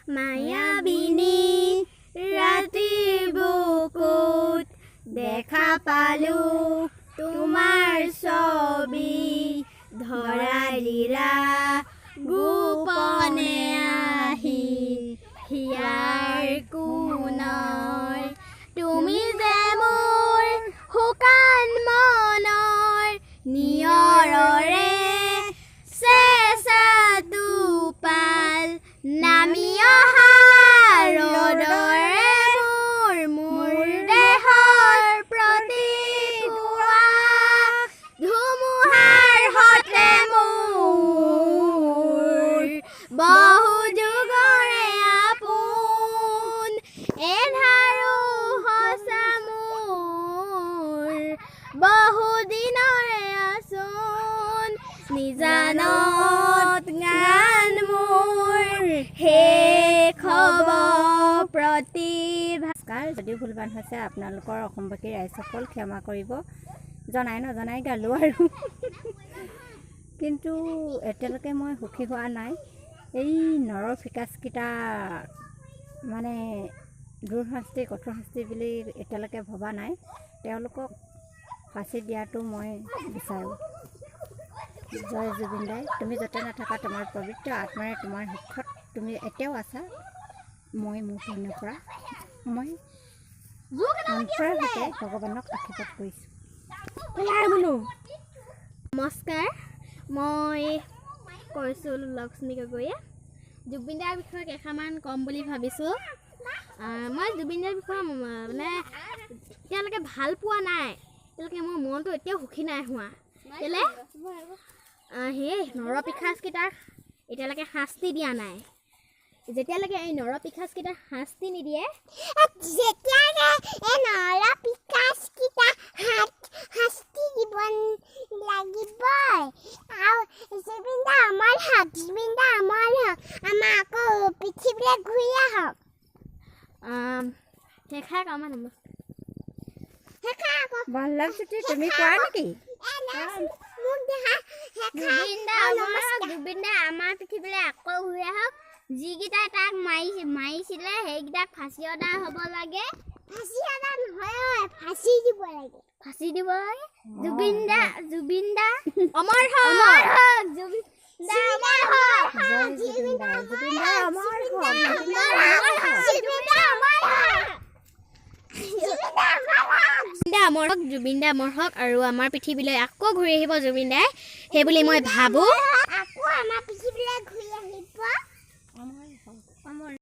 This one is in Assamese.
মায়াবিনী ৰাতিৰ বুকুত দেখা পালো তোমাৰ ছবি ধৰা দিলা গোপনে আহি হিয়াৰ কোণৰ তুমি যে মোৰ শুকান মনৰ নিয়ৰৰে চেঁচা টোপাল নামি অহা ৰ'দৰে মোৰ দেহৰ প্ৰতি পুৱা ধুমুহাৰ হতে মোৰ বহু যুগৰে আপোন এধাৰো সঁচা মোৰ বহু দিনৰে আচোন নিজানত গান মোৰ শেষ হ'ব প্ৰতিভা। যদিও ভুলবান হৈছে আপোনালোকৰ অসমবাসী ৰাইজসকল ক্ষমা কৰিব, জনাই নজনাই গালোঁ আৰু কিন্তু এতিয়ালৈকে মই সুখী হোৱা নাই। এই নৰপিশাচকেইটা মানে দূৰ শাস্তি কঠোৰ শাস্তি বুলি এতিয়ালৈকে ভবা নাই। তেওঁলোকক ফাঁচি দিয়াটো মই বিচাৰোঁ। জয় জুবিন দাই, তুমি য'তে নাথাকা তোমাৰ পবিত্ৰ আত্মাৰে তোমাৰ শিক্ষত তুমি এতিয়াও আছা। মই মোৰ ধন্য কৰা মই অন্তৰৰ সৈতে ভগৱানক আশীৰ্বাদ কৰিছোঁ। নমস্কাৰ, মই কৈছোঁ লক্ষ্মী গগৈয়ে। জুবিন দাৰ বিষয়ে কেইষাৰমান ক'ম বুলি ভাবিছোঁ। মই জুবিন দাৰ বিষয়ে মানে এতিয়ালৈকে ভাল পোৱা নাই, এতিয়ালৈকে মোৰ মনটো এতিয়াও সুখী নাই হোৱা। কেলৈ সেই নৰপিশাচকেইটাক এতিয়ালৈকে শাস্তি দিয়া নাই। যেতিয়ালৈকে এই নৰপিশাচকেইটাক শাস্তি নিদিয়ে, যেতিয়ালৈকে এই নৰপিশাচকেইটা শাস্তি দিব লাগিবই। আৰু জুবিন দা অমৰ হওক, জুবিন দা অমৰ হওক, আমাৰ আকৌ পৃথিৱীলৈ ঘূৰি আহক। শেষাক আমাৰ নমস্কাৰ। বল্লভজ্যোতি তুমি কোৱা নেকি? জুবিন দা আমাৰ পৃথিৱীলৈ আকৌ ঘূৰি আহক। যিকেইটাই তাক মাৰিছিলে সেইকেইটাক ফাঁচি অদা হ'ব লাগে। ফাঁচি অদা নহয়, ফাঁচি দিব লাগে। ফাঁচি দিব লাগে। জুবিন দা অমৰ হওক, জুবিন দা অমৰ হওক, জুবিন দা অমৰ হওক, জুবিন দা অমৰ হওক আৰু আমাৰ পৃথিৱীলৈ আকৌ ঘূৰি আহিব জুবিন দাই, সেইবুলি মই ভাবোঁ। আকৌ আমাৰ পৃথিৱীলৈ ঘূৰি